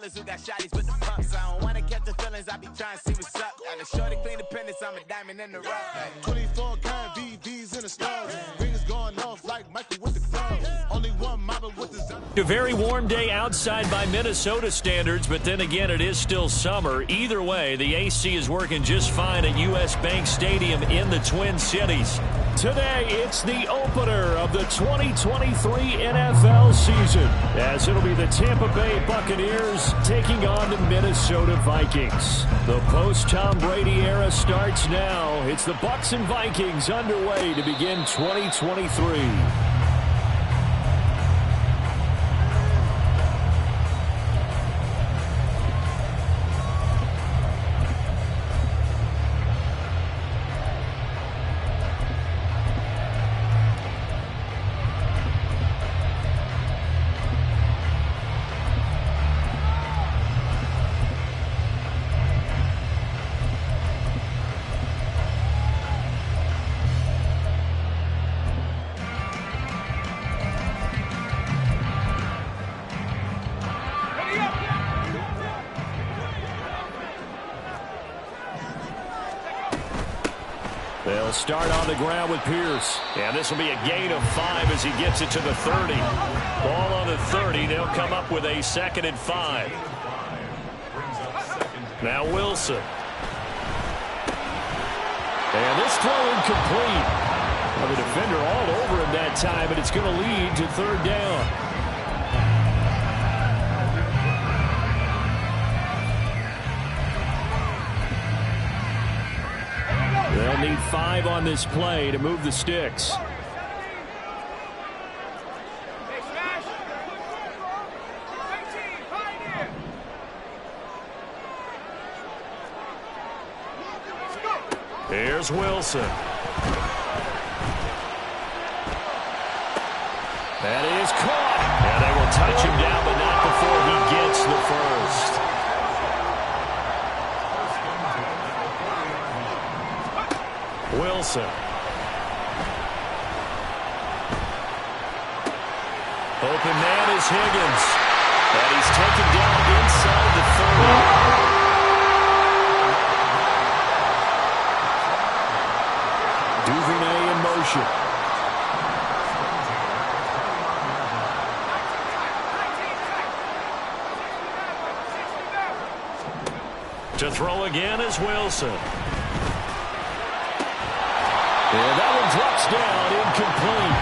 killers who got shotties with the pumps. I don't wanna catch the feelings, I be trying to see what's up. And the shorty clean the pennies, I'm a diamond in the rough. 24 karat VVs in the stars. Rings going off like Michael with the clubs. Only one model with the... A very warm day outside by Minnesota standards, but then again, it is still summer. Either way, the AC is working just fine at U.S. Bank Stadium in the Twin Cities. Today, it's the opener of the 2023 NFL season, as it'll be the Tampa Bay Buccaneers taking on the Minnesota Vikings. The post-Tom Brady era starts now. It's the Bucs and Vikings underway to begin 2023. They'll start on the ground with Pierce. And this will be a gain of 5 as he gets it to the 30. Ball on the 30. They'll come up with a 2nd and 5. Now Wilson. And this throw incomplete. Well, the defender all over him that time, and it's going to lead to 3rd down. They'll need 5 on this play to move the sticks. Here's Wilson. That is caught. And they will touch him down, but not before he gets the first. Wilson. Open man is Higgins. And he's taken down inside the 30. Duvernay in motion. To throw again is Wilson. And that one drops down, incomplete.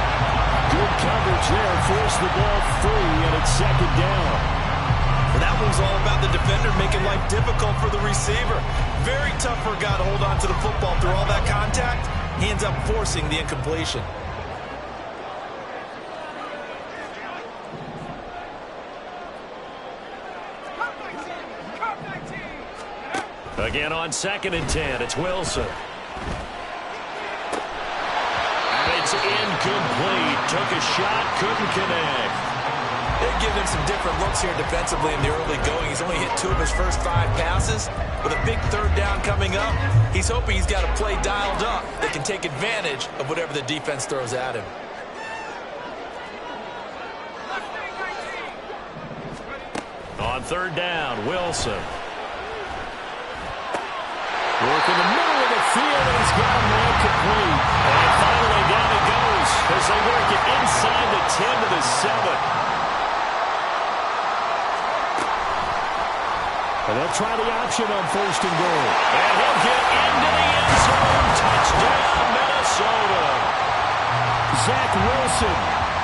Good coverage there, forced the ball free, and it's 2nd down. And that one's all about the defender making life difficult for the receiver. Very tough for a guy to hold on to the football through all that contact. He ends up forcing the incompletion. Again on 2nd and 10, it's Wilson. It's incomplete. Took a shot, couldn't connect. They've given him some different looks here defensively in the early going. He's only hit 2 of his first 5 passes. With a big 3rd down coming up, he's hoping he's got a play dialed up that can take advantage of whatever the defense throws at him. On 3rd down, Wilson. Work in the middle of the field, and he's got him incomplete. And finally down it goes as they work it inside the 10 to the 7. And they'll try the option on 1st and goal. And he'll get into the end zone. Touchdown, Minnesota. Zach Wilson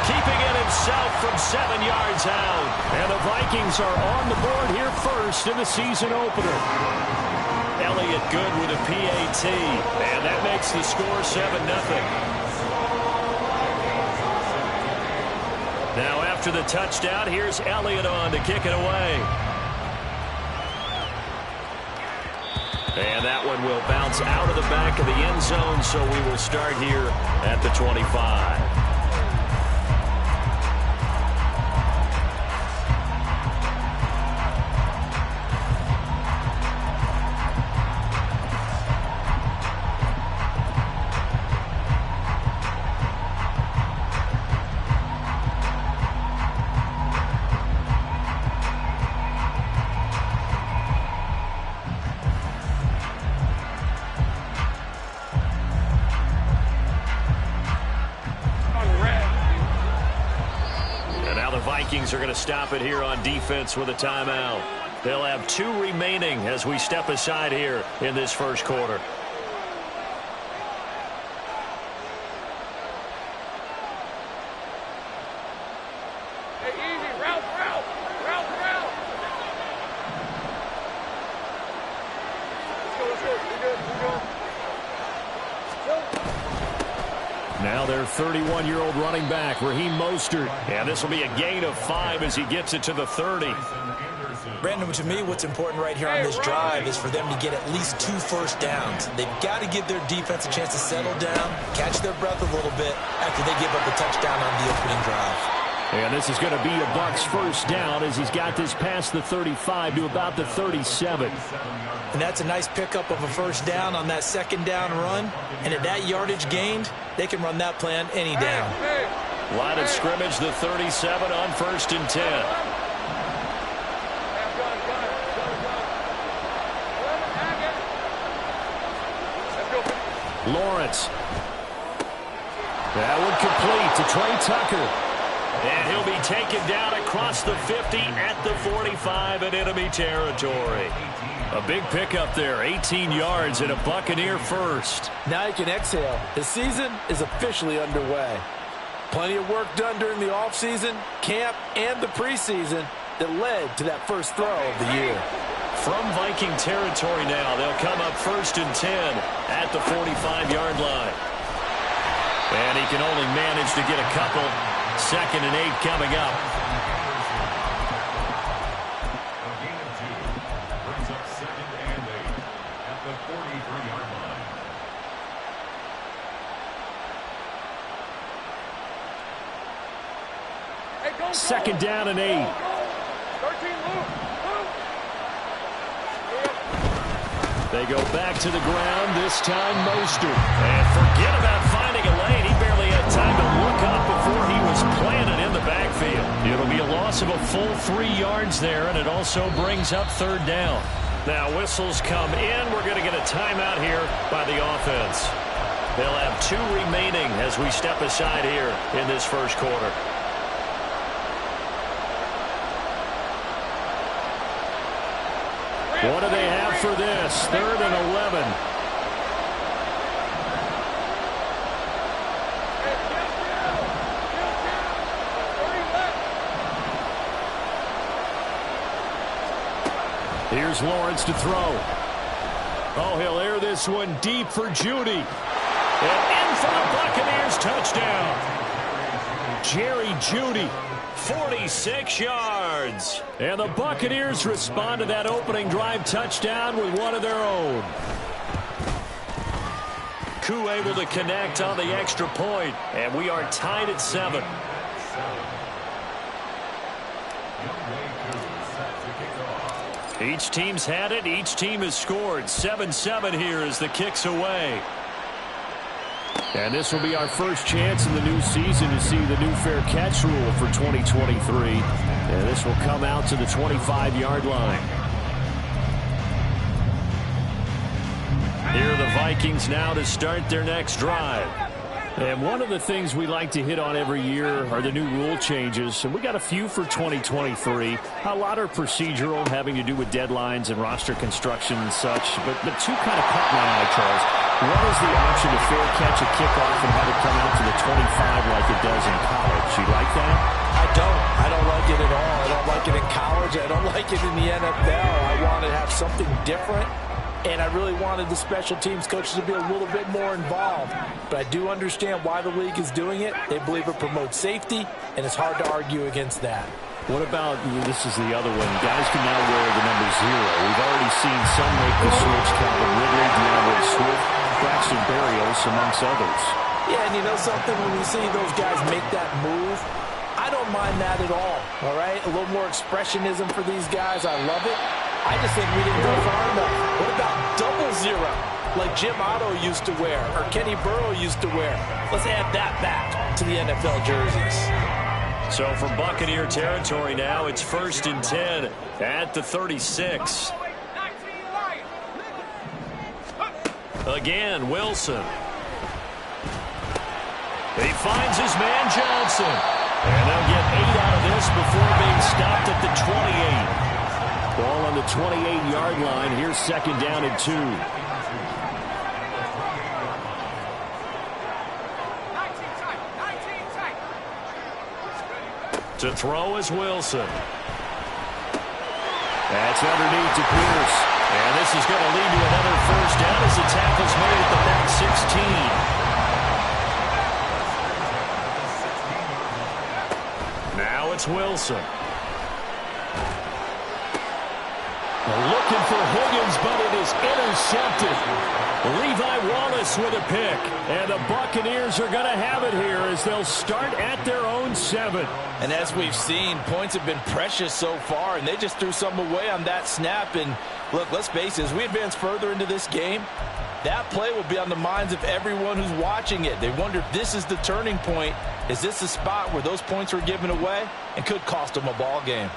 keeping it himself from 7 yards out. And the Vikings are on the board here first in the season opener. Elliott good with a PAT, and that makes the score 7-0. Now after the touchdown, here's Elliott on to kick it away. And that one will bounce out of the back of the end zone, so we will start here at the 25. Vikings are going to stop it here on defense with a timeout. They'll have 2 remaining as we step aside here in this first quarter. Now their 31-year-old running back, Raheem Mostert. And this will be a gain of 5 as he gets it to the 30. Brandon, to me, what's important right here on this drive is for them to get at least 2 first downs. They've got to give their defense a chance to settle down, catch their breath a little bit after they give up a touchdown on the opening drive. And this is going to be a Bucs first down as he's got this past the 35 to about the 37. And that's a nice pickup of a first down on that second down run. And at that yardage gained, they can run that play on any down. Line of scrimmage, the 37 on 1st and 10. Lawrence. That one complete to Trey Tucker. And he'll be taken down across the 50 at the 45 in enemy territory. A big pickup there, 18 yards and a Buccaneer first. Now you can exhale. The season is officially underway. Plenty of work done during the offseason, camp, and the preseason that led to that first throw of the year. From Viking territory now, they'll come up 1st and 10 at the 45-yard line. And he can only manage to get a couple. 2nd and 8 coming up. Brings up 2nd and 8 at the 43-yard line. 2nd down and 8. 13, They go back to the ground, this time Mostert. And forget about finding a lane. He barely had time to look up before he was planted in the backfield. It'll be a loss of a full 3 yards there, and it also brings up 3rd down. Now whistles come in. We're going to get a timeout here by the offense. They'll have 2 remaining as we step aside here in this first quarter. What do they have for this? 3rd and 11. Here's Lawrence to throw. Oh, he'll air this one deep for Judy. And in for the Buccaneers, touchdown. Jerry Judy. 46 yards. And the Buccaneers respond to that opening drive touchdown with one of their own. Koo able to connect on the extra point, and we are tied at 7. Each team's had it. Each team has scored. 7-7 here as the kick's away. And this will be our first chance in the new season to see the new fair catch rule for 2023. And this will come out to the 25-yard line. Here are the Vikings now to start their next drive. And one of the things we like to hit on every year are the new rule changes. And we got a few for 2023. A lot are procedural, having to do with deadlines and roster construction and such. But 2 kind of caught my eye, Charles. One is the option to fair catch a kickoff and have it come out to the 25 like it does in college. You like that? I don't like it at all. I don't like it in college. I don't like it in the NFL. I want to have something different. And I really wanted the special teams coaches to be a little bit more involved. But I do understand why the league is doing it. They believe it promotes safety, and it's hard to argue against that. What about, this is the other one, guys can now wear the number 0. We've already seen some make the switch, Calvin Ridley, DeAndre Swift, Braxton Berrios, amongst others. Yeah, and you know something, when we see those guys make that move, I don't mind that at all right? A little more expressionism for these guys. I love it. I just think we didn't go far enough. What about 00, like Jim Otto used to wear or Kenny Burrow used to wear? Let's add that back to the NFL jerseys. So from Buccaneer territory now, it's 1st and 10 at the 36. Again, Wilson. He finds his man Johnson. And they'll get 8 out of just before being stopped at the 28. Ball on the 28-yard line. Here's second down and 2. To throw is Wilson. That's underneath to Pierce. And this is going to lead to another first down as the tackle's made at the back 16. Now it's Wilson. Looking for Higgins, but it is intercepted. Levi Wallace with a pick. And the Buccaneers are going to have it here as they'll start at their own 7. And as we've seen, points have been precious so far, and they just threw some away on that snap. And look, let's face it, as we advance further into this game, that play will be on the minds of everyone who's watching it. They wonder if this is the turning point. Is this the spot where those points were given away and could cost them a ball game?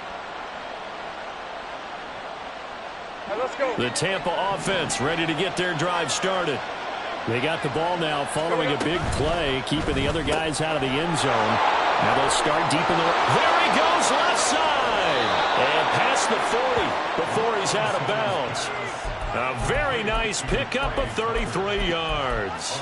The Tampa offense ready to get their drive started. They got the ball now following a big play, keeping the other guys out of the end zone. Now they'll start deep in the... There he goes, left side! And past the 40 before he's out of bounds. A very nice pickup of 33 yards.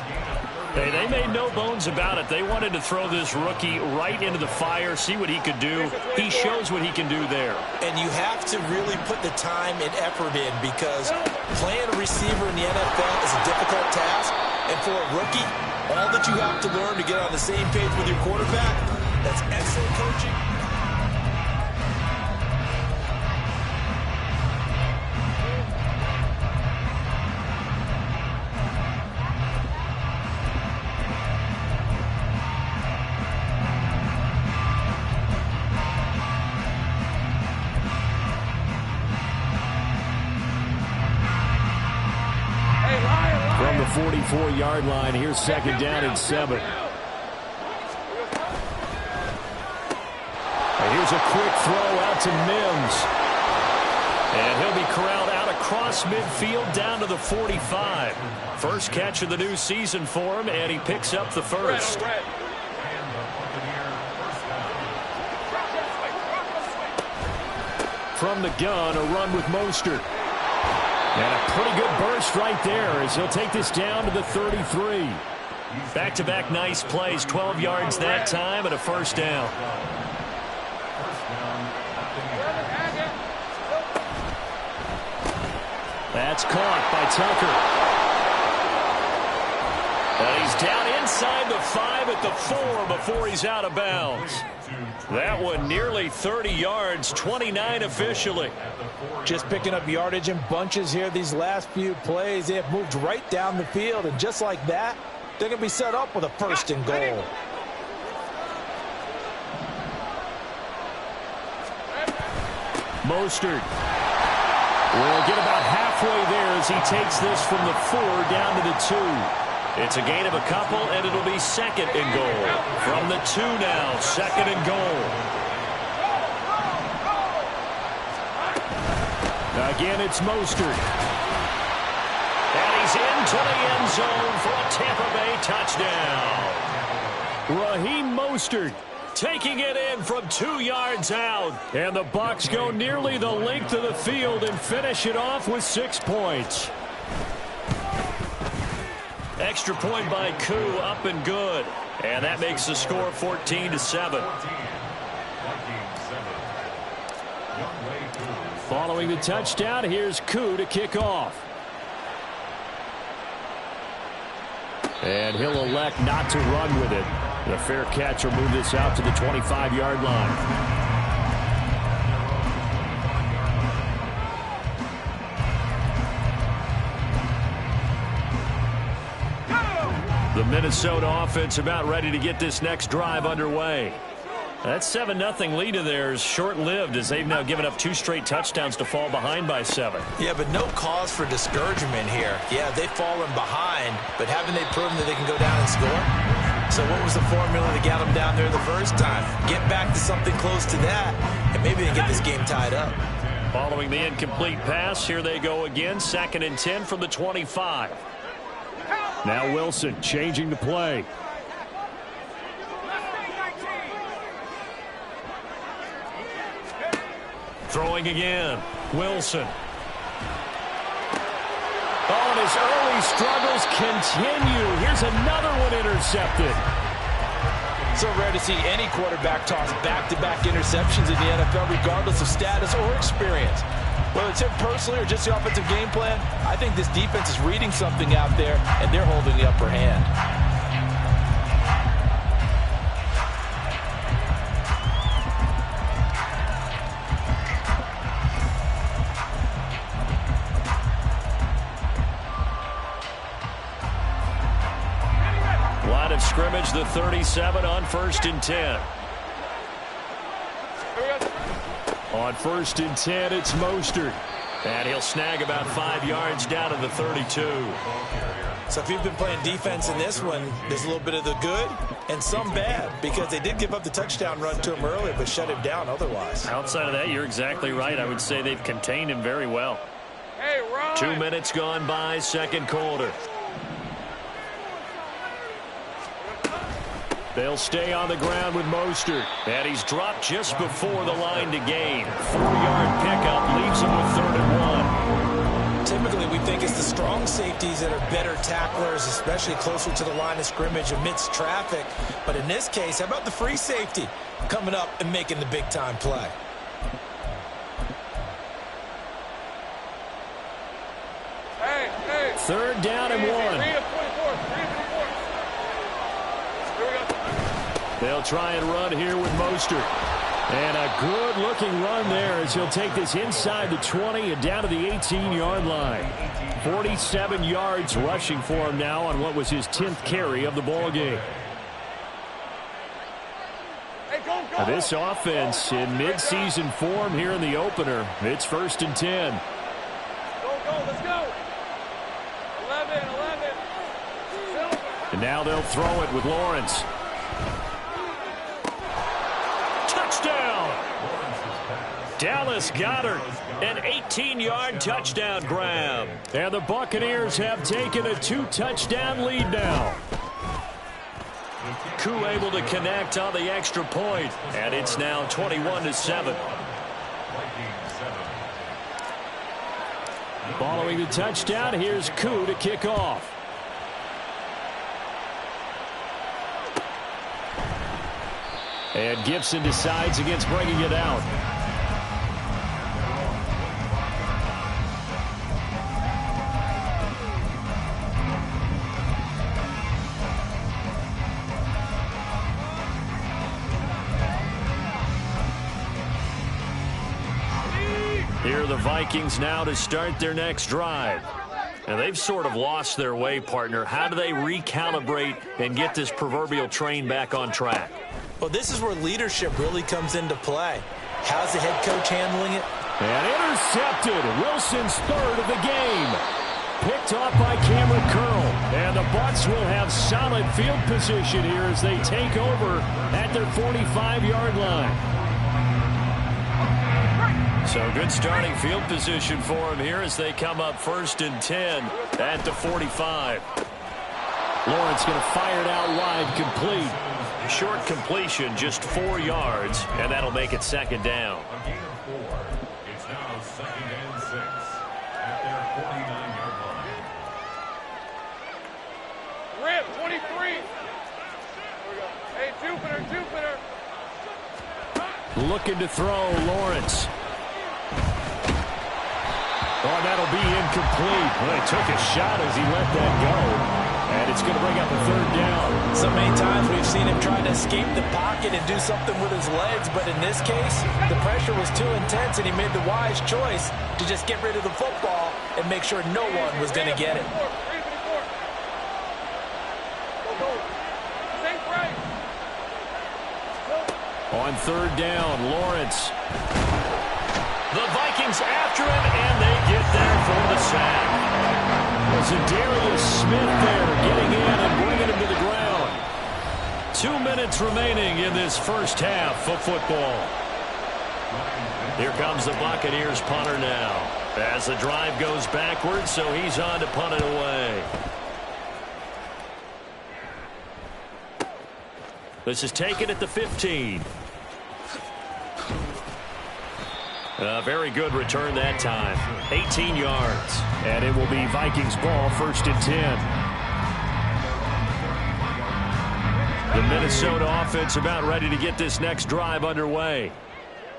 Hey, they made no bones about it. They wanted to throw this rookie right into the fire, see what he could do. He shows what he can do there. And you have to really put the time and effort in, because playing a receiver in the NFL is a difficult task. And for a rookie, all that you have to learn to get on the same page with your quarterback, that's excellent coaching. From the 44-yard line, here's second down and 7. Here's a quick throw out to Mims. And he'll be corralled out across midfield down to the 45. First catch of the new season for him, and he picks up the first. From the gun, a run with Mostert. And a pretty good burst right there as he'll take this down to the 33. Back-to-back nice plays, 12 yards that time and a first down. That's caught by Tucker. And he's down inside the 5 at the 4 before he's out of bounds. That one nearly 30 yards, 29 officially. Just picking up yardage in bunches here these last few plays. They have moved right down the field, and just like that, they're going to be set up with a first and goal. Mostert will get about halfway there as he takes this from the 4 down to the 2. It's a gain of a couple, and it'll be second and goal. From the 2 now, second and goal. Again, it's Mostert. And he's into the end zone for a Tampa Bay touchdown. Raheem Mostert taking it in from 2 yards out. And the Bucs go nearly the length of the field and finish it off with 6 points. Extra point by Koo, up and good. And that makes the score 14-7. Following the touchdown, here's Koo to kick off. And he'll elect not to run with it. The fair catch will move this out to the 25-yard line. The Minnesota offense about ready to get this next drive underway. That 7-0 lead of theirs short-lived as they've now given up 2 straight touchdowns to fall behind by 7. Yeah, but no cause for discouragement here. Yeah, they've fallen behind, but haven't they proven that they can go down and score? So what was the formula that got them down there the first time? Get back to something close to that, and maybe they get this game tied up. Following the incomplete pass, here they go again. 2nd and 10 from the 25. Now Wilson changing the play. Throwing again. Wilson. Oh, and his early struggles continue. Here's another one intercepted. So rare to see any quarterback toss back-to-back interceptions in the NFL, regardless of status or experience. Whether it's him personally or just the offensive game plan, I think this defense is reading something out there, and they're holding the upper hand. Line of scrimmage, the 37 on 1st and 10. On 1st and 10, it's Mostert. And he'll snag about 5 yards down to the 32. So if you've been playing defense in this one, there's a little bit of the good and some bad, because they did give up the touchdown run to him earlier but shut him down otherwise. Outside of that, you're exactly right. I would say they've contained him very well. 2 minutes gone by, second quarter. They'll stay on the ground with Mostert. And he's dropped just before the line to gain. 4-yard pickup leaves him with 3rd and 1. Typically, we think it's the strong safeties that are better tacklers, especially closer to the line of scrimmage amidst traffic. But in this case, how about the free safety coming up and making the big-time play? Third down and 1. They'll try and run here with Mostert. And a good-looking run there as he'll take this inside the 20 and down to the 18-yard line. 47 yards rushing for him now on what was his 10th carry of the ballgame. This offense in midseason form here in the opener. It's 1st and 10. Let's go. 11. And now they'll throw it with Lawrence. Touchdown! Dallas Goedert, an 18-yard touchdown grab. And the Buccaneers have taken a 2-touchdown lead now. Koo able to connect on the extra point, and it's now 21-7. Following the touchdown, here's Koo to kick off. And Gibson decides against bringing it out. Here are the Vikings now to start their next drive. And they've sort of lost their way, partner. How do they recalibrate and get this proverbial train back on track? Well, this is where leadership really comes into play. How's the head coach handling it? And intercepted. Wilson's 3rd of the game. Picked off by Cameron Curl. And the Bucs will have solid field position here as they take over at their 45-yard line. So good starting field position for him here as they come up 1st and 10 at the 45. Lawrence going to fire it out wide, complete. Short completion, just 4 yards, and that'll make it 2nd down. A gain of 4. It's now 2nd and 6 at their 49-yard line. Rip, 23. Hey, Jupiter. Looking to throw, Lawrence. Oh, that'll be incomplete. Well, he took a shot as he let that go. And it's going to bring up a 3rd down. So many times we've seen him try to escape the pocket and do something with his legs, but in this case, the pressure was too intense, and he made the wise choice to just get rid of the football and make sure no one was going to get it. On 3rd down, Lawrence. The Vikings after him, and they get there for the sack. Darius Smith there getting in and bringing him to the ground. 2 minutes remaining in this first half of football. Here comes the Buccaneers punter now as the drive goes backwards, so he's on to punt it away. This is taken at the 15. A very good return that time. 18 yards. And it will be Vikings ball, 1st and 10. The Minnesota offense about ready to get this next drive underway.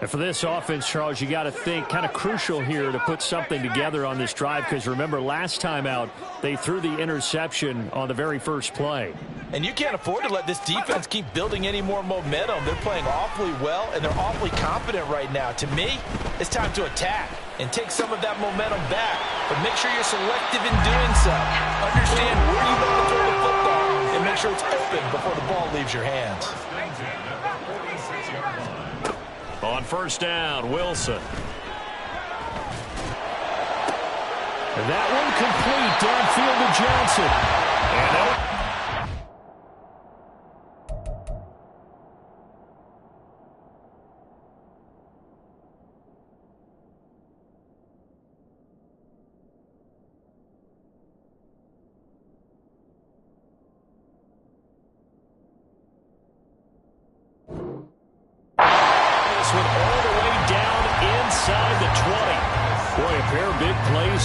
And for this offense, Charles, you got to think kind of crucial here to put something together on this drive, because remember last time out they threw the interception on the very first play. And you can't afford to let this defense keep building any more momentum. They're playing awfully well, and they're awfully confident right now. To me, it's time to attack and take some of that momentum back. But make sure you're selective in doing so. Understand where you want to throw the football and make sure it's open before the ball leaves your hands. On 1st down, Wilson. And that one complete downfield to Johnson. And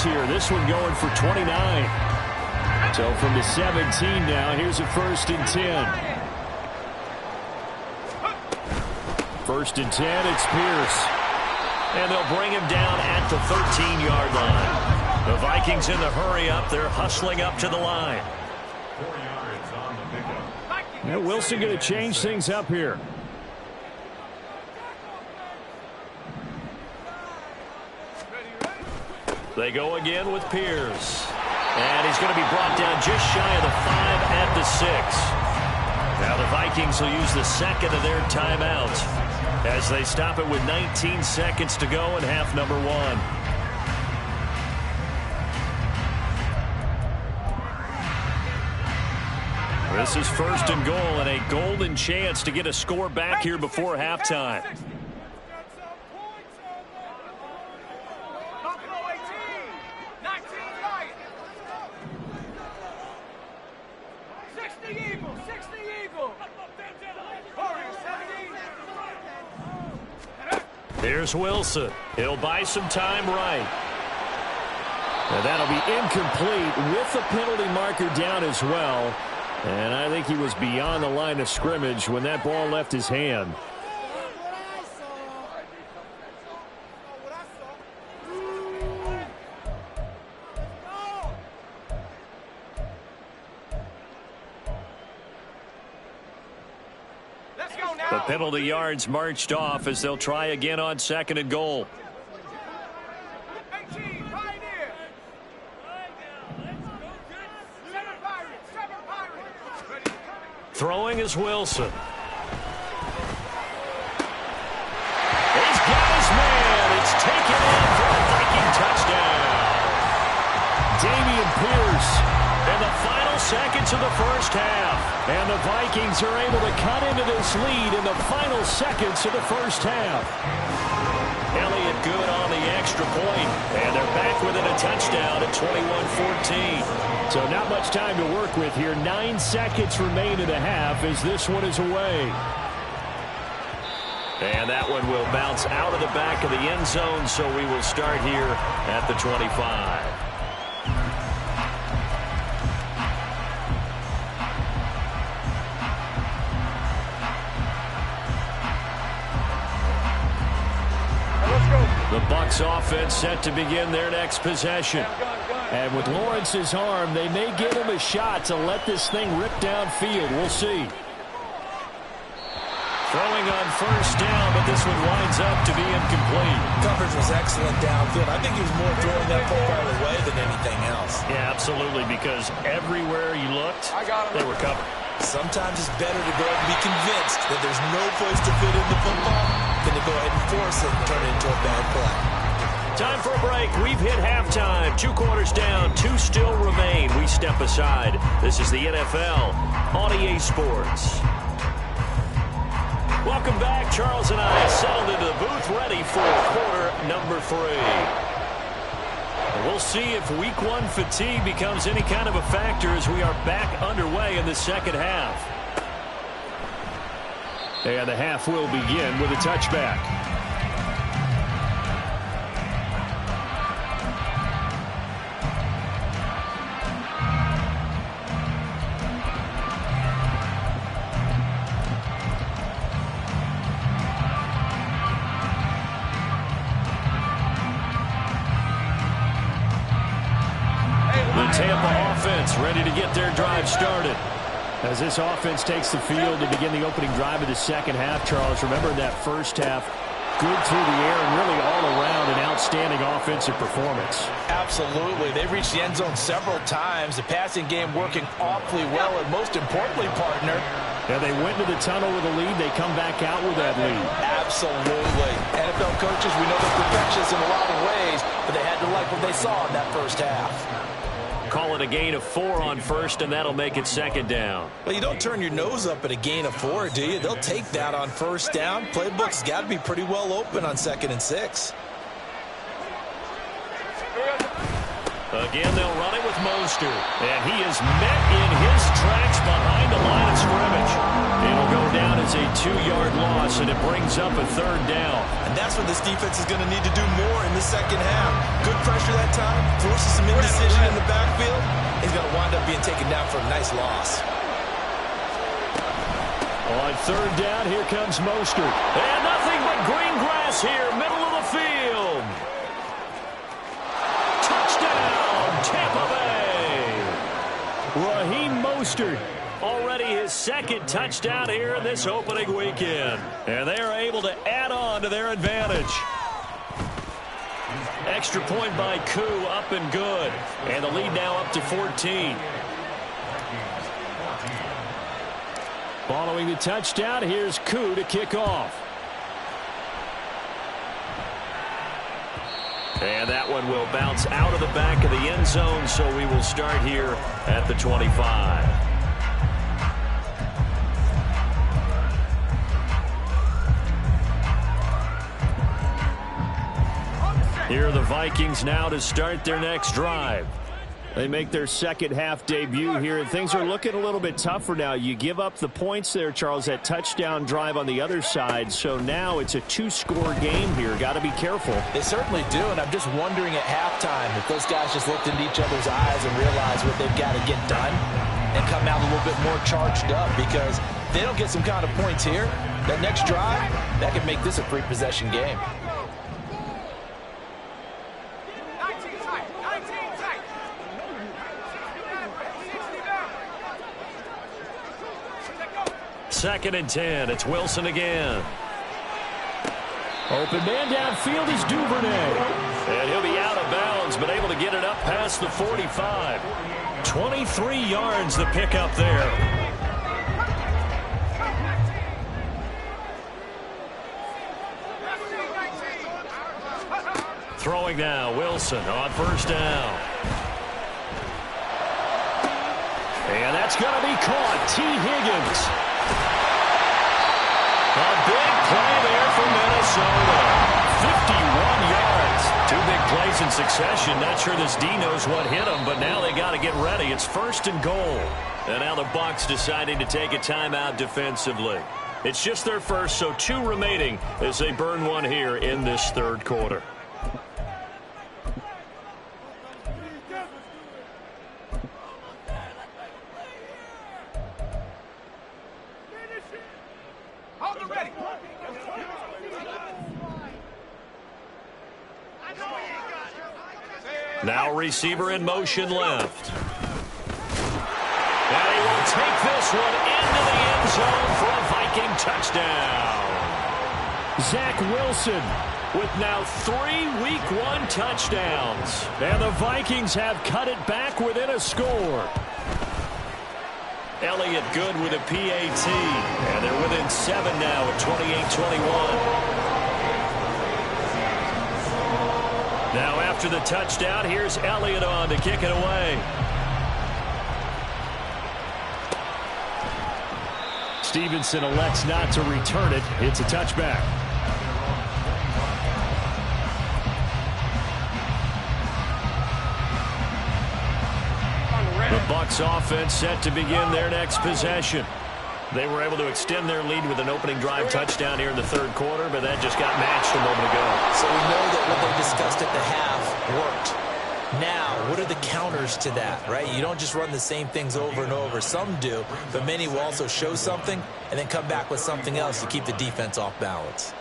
here. This one going for 29. So from the 17 now, here's a 1st and 10. 1st and 10, it's Pierce. And they'll bring him down at the 13-yard line. The Vikings in the hurry up. They're hustling up to the line. 4 yards on the pickup. Now Wilson going to change things up here. They go again with Pierce. And he's going to be brought down just shy of the 5 at the 6. Now the Vikings will use the second of their timeout as they stop it with 19 seconds to go in half number 1. This is 1st and goal and a golden chance to get a score back here before halftime. Here's Wilson. He'll buy some time right. And that'll be incomplete with the penalty marker down as well. And I think he was beyond the line of scrimmage when that ball left his hand. The penalty yards marched off as they'll try again on 2nd and goal. Throwing is Wilson. He's got his man. It's taken in for a Viking touchdown. Damian Pierce in the final seconds of the first half. And the Vikings are able to cut into this lead in the final seconds of the first half. Elliott good on the extra point, and they're back within a touchdown at 21-14. So not much time to work with here. 9 seconds remain in the half as this one is away. And that one will bounce out of the back of the end zone, so we will start here at the 25. The Bucs offense set to begin their next possession. And with Lawrence's arm, they may give him a shot to let this thing rip downfield. We'll see. Throwing on 1st down, but this one winds up to be incomplete. Coverage was excellent downfield. I think he was more throwing that football away than anything else. Yeah, absolutely, because everywhere you looked, they were covered. Sometimes it's better to go ahead and be convinced that there's no place to fit in the football than to go ahead and force it and turn it into a bad play. Time for a break. We've hit halftime. 2 quarters down. 2 still remain. We step aside. This is the NFL on EA Sports. Welcome back. Charles and I settled into the booth ready for quarter number 3. We'll see if week 1 fatigue becomes any kind of a factor as we are back underway in the second half. And the half will begin with a touchback. Tampa offense ready to get their drive started. As this offense takes the field to begin the opening drive of the second half, Charles, remember that first half, good through the air and really all around an outstanding offensive performance. Absolutely. They reached the end zone several times. The passing game working awfully well, and most importantly, partner, yeah, they went to the tunnel with a lead. They come back out with that lead. Absolutely. NFL coaches, we know they're perfectionists in a lot of ways, but they had to like what they saw in that first half. Call it a gain of 4 on first, and that'll make it second down. Well, you don't turn your nose up at a gain of 4, do you? They'll take that on first down. Playbook's got to be pretty well open on 2nd and 6. Again, they'll run it with Mostert. And he is met in his tracks behind the line of scrimmage. It'll go down as a 2-yard loss, and it brings up a 3rd down. And that's what this defense is going to need to do more in the second half. Good pressure that time, forces some indecision in the backfield. He's going to wind up being taken down for a nice loss. On 3rd down, here comes Mostert. And nothing but green grass here, middle of the field. Touchdown, Tampa Bay. Raheem Mostert, already his 2nd touchdown here in this opening weekend. And they are able to add on to their advantage. Extra point by Koo, up and good. And the lead now up to 14. Following the touchdown, here's Koo to kick off. And that one will bounce out of the back of the end zone, so we will start here at the 25. Here are the Vikings now to start their next drive. They make their second half debut here, and things are looking a little bit tougher now. You give up the points there, Charles, that touchdown drive on the other side. So now it's a 2-score game here. Got to be careful. They certainly do, and I'm just wondering at halftime if those guys just looked into each other's eyes and realized what they've got to get done and come out a little bit more charged up, because if they don't get some kind of points here, that next drive, that could make this a 3-possession game. Second and 10. It's Wilson again. Open man downfield is Duvernay. And he'll be out of bounds, but able to get it up past the 45. 23 yards the pickup there. Throwing now, Wilson on first down. And that's going to be caught. T. Higgins. A big play there for Minnesota. 51 yards. 2 big plays in succession. Not sure this D knows what hit them, but now they got to get ready. It's 1st and goal. And now the Bucs deciding to take a timeout defensively. It's just their first, so 2 remaining as they burn one here in this 3rd quarter. Now receiver in motion left. And he will take this one into the end zone for a Viking touchdown. Zach Wilson with now 3 Week 1 touchdowns. And the Vikings have cut it back within a score. Elliott good with a PAT. And they're within 7 now at 28-21. Now after the touchdown, here's Elliott on to kick it away. Stevenson elects not to return it. It's a touchback. The Bucs offense set to begin their next possession. They were able to extend their lead with an opening drive touchdown here in the 3rd quarter, but that just got matched a moment ago. So we know that what they discussed at the half worked. Now, what are the counters to that, right? You don't just run the same things over and over. Some do, but many will also show something and then come back with something else to keep the defense off balance.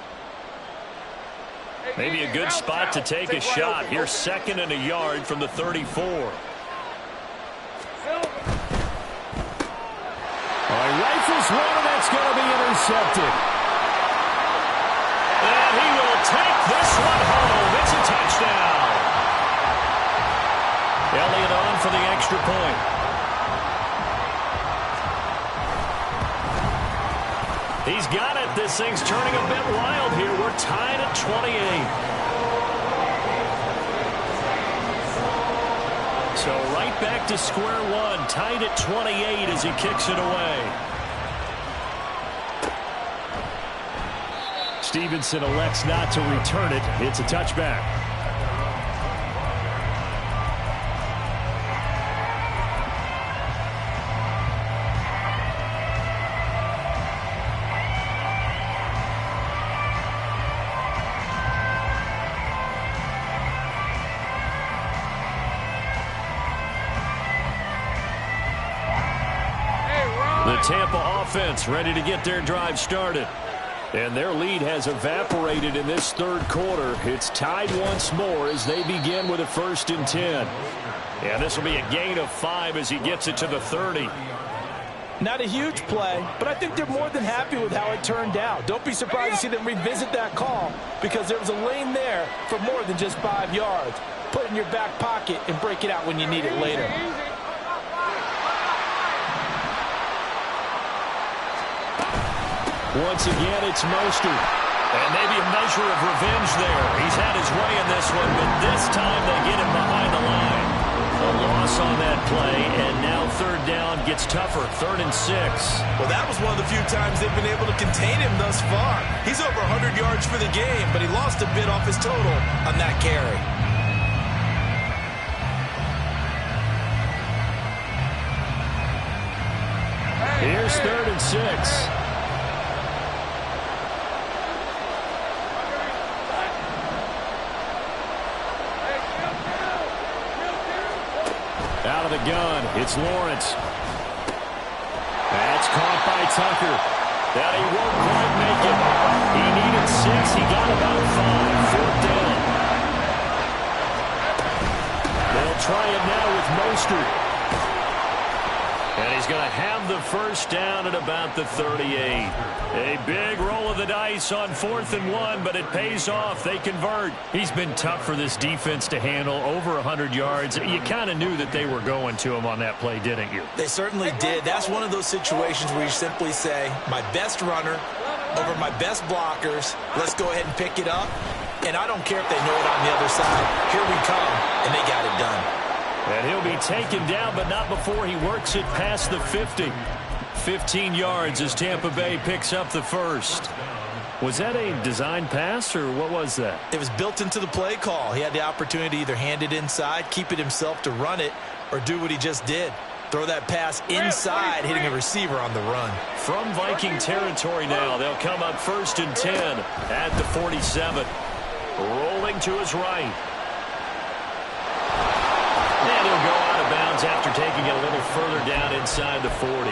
Maybe a good spot to take a shot. Here's 2nd and a yard from the 34. he rifles one, and that's going to be intercepted. And he will take this one home. It's a touchdown. Elliott on for the extra point. He's got it. This thing's turning a bit wild here. We're tied at 28. So right back to square one, tied at 28 as he kicks it away. Stevenson elects not to return it. It's a touchback. The Tampa offense ready to get their drive started. And their lead has evaporated in this third quarter. It's tied once more as they begin with a 1st and 10. And this will be a gain of 5 as he gets it to the 30. Not a huge play, but I think they're more than happy with how it turned out. Don't be surprised to see them revisit that call because there was a lane there for more than just 5 yards. Put it in your back pocket and break it out when you need it later. Once again, it's Mostert. And maybe a measure of revenge there. He's had his way in this one, but this time they get him behind the line. A loss on that play, and now 3rd down gets tougher, 3rd and 6. Well, that was one of the few times they've been able to contain him thus far. He's over 100 yards for the game, but he lost a bit off his total on that carry. Here's 3rd and 6. Out of the gun, it's Lawrence. That's caught by Tucker. That he won't quite make it. He needed 6. He got about 5. 4th down. They'll try it now with Mostert. And he's going to have the 1st down at about the 38. A big roll of the dice on 4th and 1, but it pays off. They convert. He's been tough for this defense to handle, over 100 yards. You kind of knew that they were going to him on that play, didn't you? They certainly did. That's one of those situations where you simply say, my best runner over my best blockers. Let's go ahead and pick it up. And I don't care if they know it on the other side. Here we come, and they got it done. And he'll be taken down, but not before he works it past the 50. 15 yards as Tampa Bay picks up the 1st. Was that a design pass, or what was that? It was built into the play call. He had the opportunity to either hand it inside, keep it himself to run it, or do what he just did. Throw that pass inside, hitting a receiver on the run. From Viking territory now, they'll come up 1st and 10 at the 47. Rolling to his right. And he'll go out of bounds after taking it a little further down inside the 40.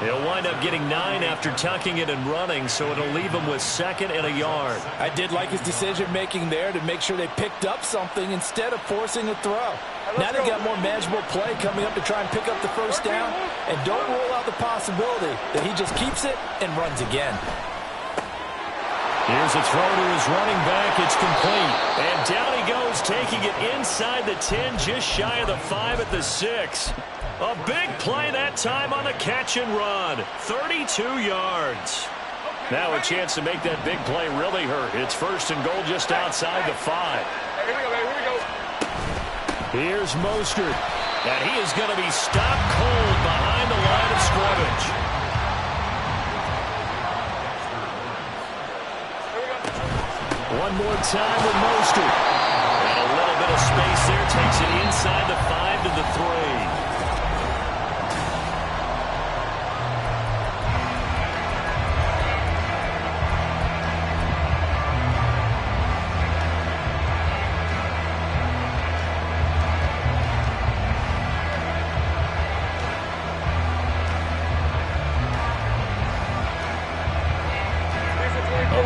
He'll wind up getting 9 after tucking it and running, so it'll leave him with 2nd and a yard. I did like his decision-making there to make sure they picked up something instead of forcing a throw. Now they got more manageable play coming up to try and pick up the 1st down, and don't rule out the possibility that he just keeps it and runs again. Here's a throw to his running back. It's complete. And down he goes, taking it inside the 10, just shy of the 5 at the 6. A big play that time on the catch and run. 32 yards. Now a chance to make that big play really hurt. It's 1st and goal just outside the 5. Here we go, baby. Here we go. Here's Mostert. And he is going to be stopped cold behind the line of scrimmage. One more time with Mostert. And a little bit of space there. Takes it inside the 5 to the 3.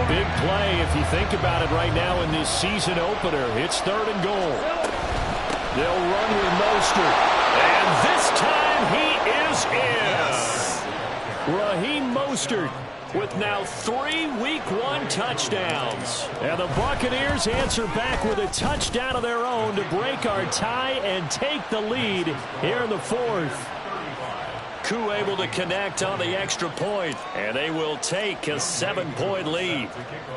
Big play if you think about it right now in this season opener. It's 3rd and goal. They'll run with Mostert. And this time he is in. Yes. Raheem Mostert with now 3 Week 1 touchdowns. And the Buccaneers answer back with a touchdown of their own to break our tie and take the lead here in the fourth. Koo able to connect on the extra point, and they will take a 7-point lead.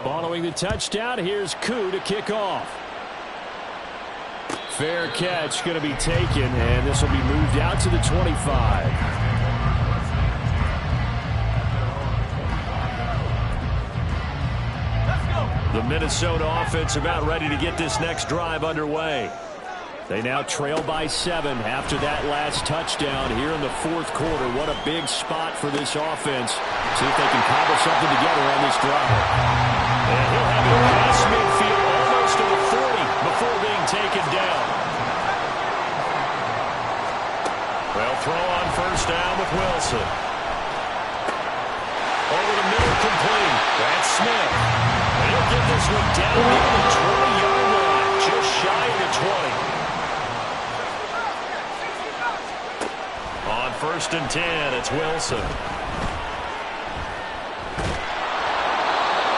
Following the touchdown, here's Koo to kick off. Fair catch going to be taken, and this will be moved out to the 25. The Minnesota offense about ready to get this next drive underway. They now trail by 7 after that last touchdown here in the fourth quarter. What a big spot for this offense. See if they can cobble something together on this drive. And he'll have it past midfield almost to the 40 before being taken down. They'll throw on first down with Wilson. Over the middle, complete. That's Smith. And he'll get this one down near the 20-yard line, just shy of the 20. On first and 10, it's Wilson.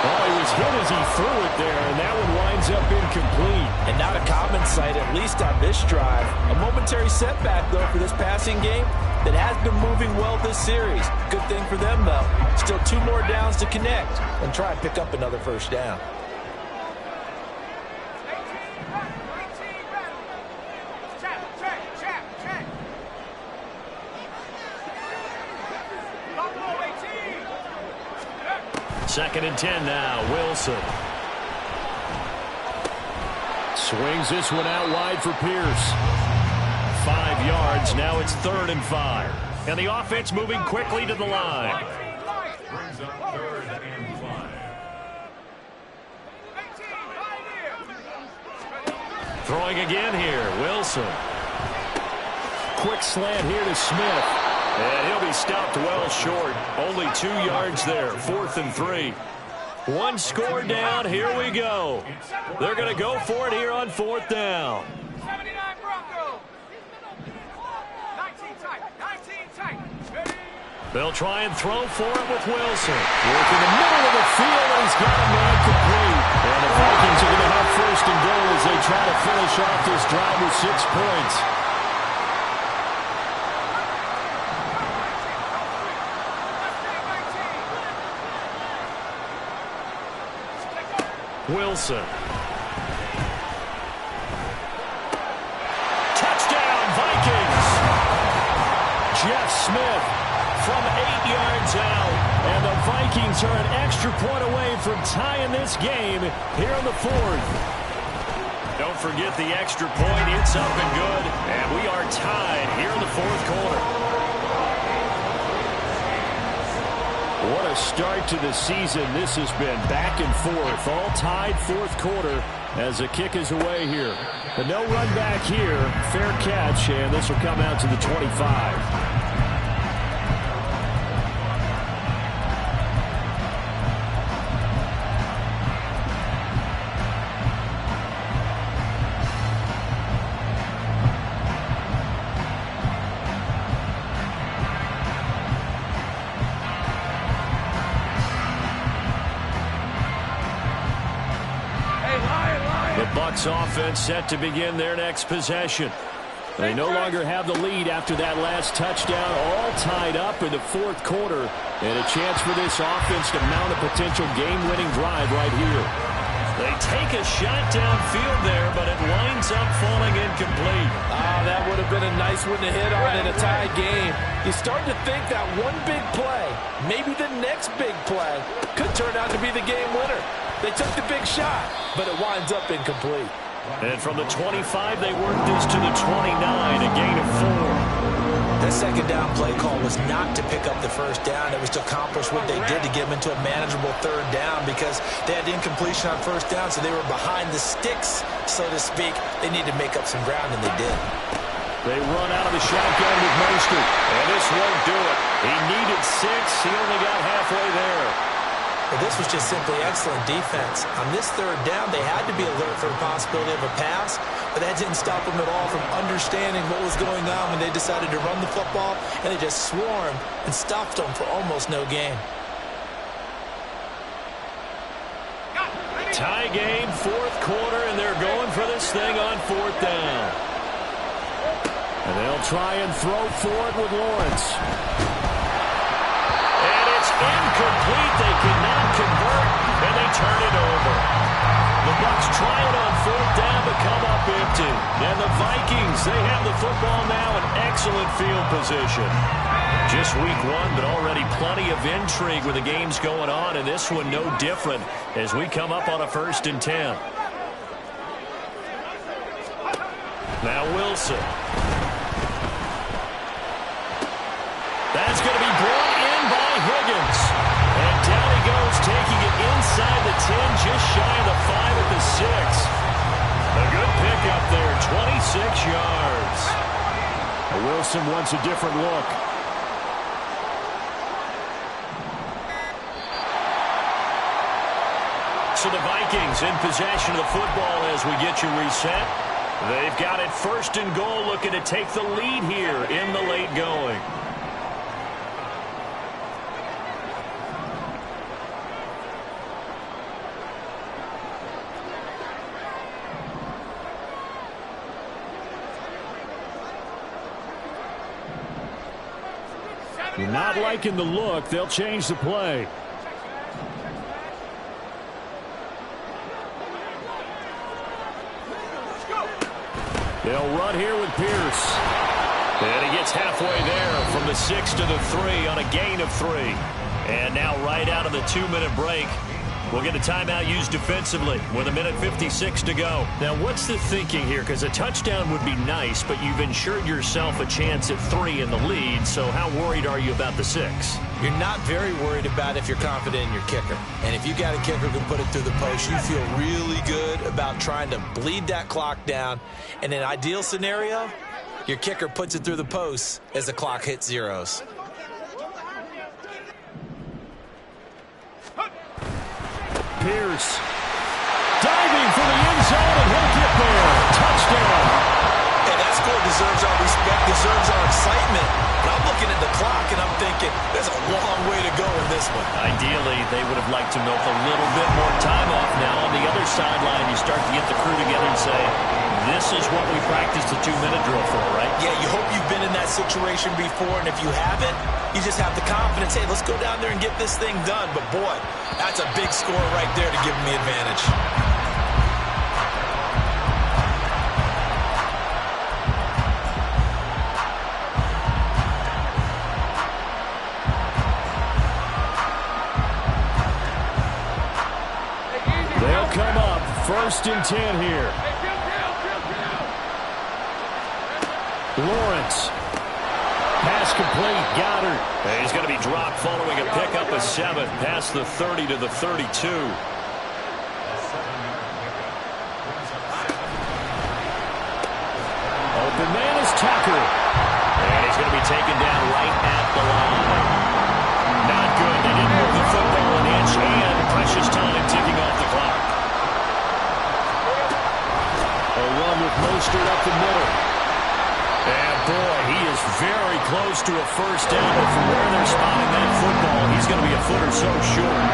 Oh, he was hit as he threw it there, and that one winds up incomplete. And not a common sight, at least on this drive. A momentary setback, though, for this passing game that has been moving well this series. Good thing for them, though. Still 2 more downs to connect and try and pick up another first down. Second and 10 now, Wilson. Swings this one out wide for Pierce. 5 yards, now it's 3rd and 5. And the offense moving quickly to the line. Brings up 3rd and 5. Throwing again here, Wilson. Quick slant here to Smith. And he'll be stopped well short. Only 2 yards there, 4th and 3. 1 score down, here we go. They're going to go for it here on 4th down. 79 Broncos. 19 tight, 19 tight. They'll try and throw for it with Wilson. Work in the middle of the field, and he's got a man complete. And the Vikings are going to have first and goal as they try to finish off this drive with 6 points. Wilson. Touchdown, Vikings! Jeff Smith from 8 yards out. And the Vikings are an extra point away from tying this game here in the fourth. Don't forget the extra point. It's up and good. And we are tied here in the fourth quarter. What a start to the season. This has been back and forth. All tied fourth quarter as the kick is away here. But no run back here. Fair catch, and this will come out to the 25. Offense set to begin their next possession. They no longer have the lead after that last touchdown, all tied up in the fourth quarter, and a chance for this offense to mount a potential game-winning drive right here. They take a shot downfield there, but it winds up falling incomplete. That would have been a nice one to hit on in a tie game. You start to think that one big play, maybe the next big play, could turn out to be the game winner. They took the big shot, but it winds up incomplete. And from the 25, they worked this to the 29, a gain of 4. That second down play call was not to pick up the first down. It was to accomplish what they did to get them into a manageable 3rd down because they had incompletion on first down, so they were behind the sticks, so to speak. They needed to make up some ground, and they did. They run out of the shotgun with Mostert, and this won't do it. He needed 6. He only got halfway there. Well, this was just simply excellent defense. On this third down, they had to be alert for the possibility of a pass, but that didn't stop them at all from understanding what was going on when they decided to run the football, and they just swarmed and stuffed them for almost no gain. Tie game, fourth quarter, and they're going for this thing on fourth down. And they'll try and throw for it with Lawrence. And it's incomplete. They cannot convert, and they turn it over. The Bucs try it on fourth down to come up empty. And the Vikings, they have the football now in excellent field position. Just week one, but already plenty of intrigue with the games going on, and this one no different as we come up on a 1st and 10. Now Wilson. That's going to be brought in by Higgins. And down he goes, taking it inside the 10, just shy of the 5 at the 6. A good pickup there, 26 yards. Wilson wants a different look. So the Vikings in possession of the football as we get you reset. They've got it 1st and goal, looking to take the lead here in the late going. You're not liking the look. They'll change the play. They'll run here with Pierce. And he gets halfway there from the 6 to the 3 on a gain of 3. And now right out of the 2-minute break, we'll get a timeout used defensively with 1:56 to go. Now, what's the thinking here? Because a touchdown would be nice, but you've ensured yourself a chance at 3 in the lead. So how worried are you about the 6? You're not very worried about if you're confident in your kicker. And if you got a kicker who can put it through the post, you feel really good about trying to bleed that clock down. In an ideal scenario, your kicker puts it through the post as the clock hits zeros. Pierce diving for the end zone, and he'll get there. Touchdown. Hey, that score deserves our respect, deserves our excitement. But I'm looking at the clock, and I'm thinking there's a long way to go in this one. Ideally, they would have liked to milk a little bit more time off. Now, on the other sideline, you start to get the crew together and say, this is what we practiced the 2-minute drill for, right? Yeah, you hope you've been in that situation before, and if you haven't, you just have the confidence, hey, let's go down there and get this thing done. But, boy, that's a big score right there to give them the advantage. They'll come up 1st and 10 here. Lawrence. Pass complete. Goddard. And he's going to be dropped following a pickup of 7 past the 30 to the 32. Open man is Tucker. And he's going to be taken down right at the line. Not good. They didn't move the football an inch, and precious time ticking off the clock. A run with Mostert up the middle. And, boy, he is very close to a 1st down, but from where they're spotting that football, he's going to be a foot or so short.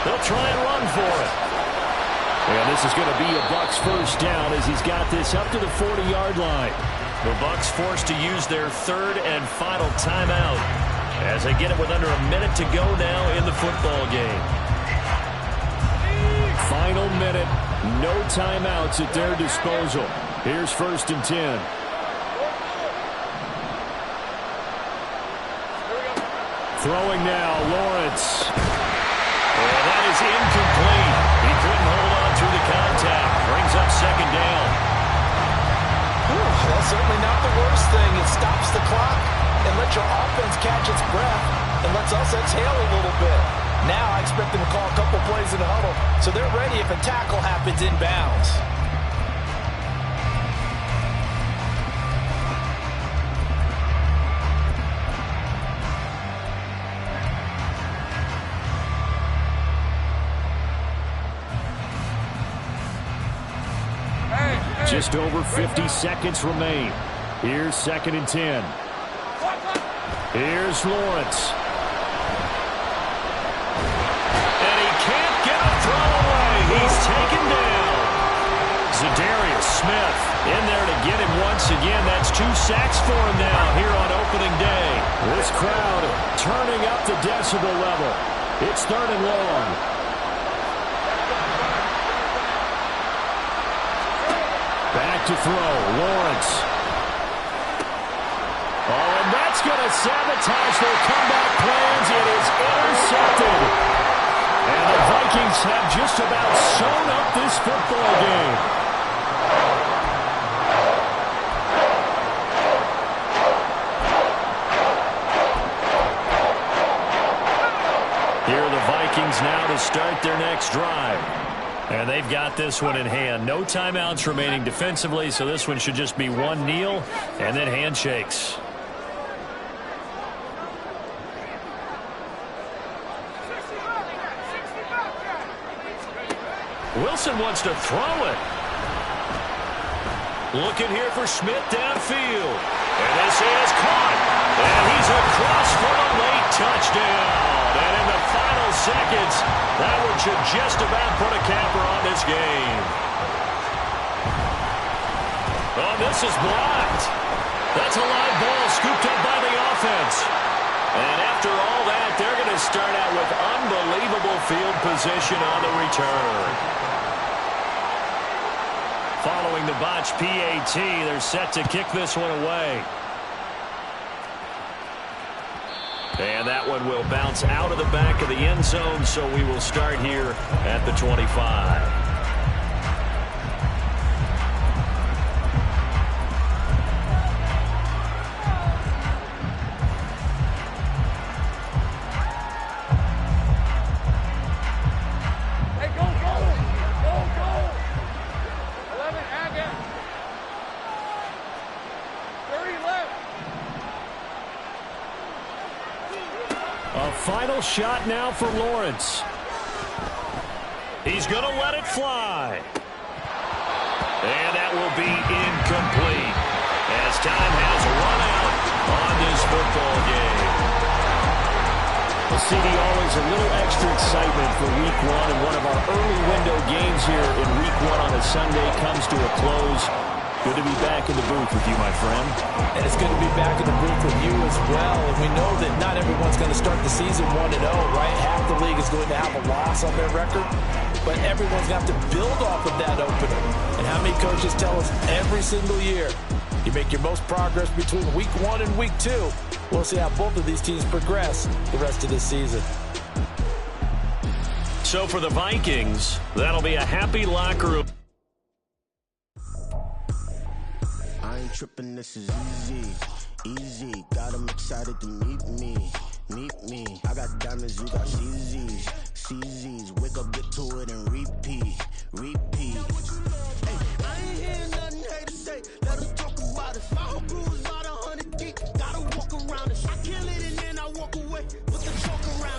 They'll try and run for it. And this is going to be a Bucs 1st down as he's got this up to the 40-yard line. The Bucs forced to use their 3rd and final timeout as they get it with under a minute to go now in the football game. Final minute, no timeouts at their disposal. Here's 1st and 10. Throwing now, Lawrence. And that is incomplete. He couldn't hold on through the contact. Brings up 2nd down. That's certainly not the worst thing. It stops the clock and lets your offense catch its breath and lets us exhale a little bit. Now I expect them to call a couple plays in the huddle so they're ready if a tackle happens inbounds. Just over 50 seconds remain. Here's 2nd and 10. Here's Lawrence. And he can't get a throw away. He's taken down. Zadarius Smith in there to get him once again. That's 2 sacks for him now here on opening day. This crowd turning up the decibel level. It's 3rd and long. Back to throw. Lawrence. Oh, and that's going to sabotage their comeback plans. It is intercepted. And the Vikings have just about sewn up this football game. Here are the Vikings now to start their next drive. And they've got this one in hand. No timeouts remaining defensively, so this one should just be one kneel and then handshakes. Wilson wants to throw it. Looking here for Schmidt downfield. And this is caught. And he's across for a late touchdown. And in the final seconds, that one should just about put a capper on this game. Oh, this is blocked. That's a live ball scooped up by the offense. And after all that, they're going to start out with unbelievable field position on the return. Following the botched PAT, they're set to kick this one away. And that one will bounce out of the back of the end zone, so we will start here at the 25. Final shot now for Lawrence. He's going to let it fly. And that will be incomplete as time has run out on this football game. Well, CD, always a little extra excitement for Week 1, and one of our early window games here in Week 1 on a Sunday comes to a close. Good to be back in the booth with you, my friend. And it's good to be back in the booth with you as well. And we know that not everyone's going to start the season 1-0, right? Half the league is going to have a loss on their record. But everyone's going to have to build off of that opener. And how many coaches tell us every single year, you make your most progress between Week 1 and Week 2. We'll see how both of these teams progress the rest of this season. So for the Vikings, that'll be a happy locker room. Tripping, this is easy. Got them excited to meet me. I got diamonds, you got CZs. Wake up, get to it, and repeat.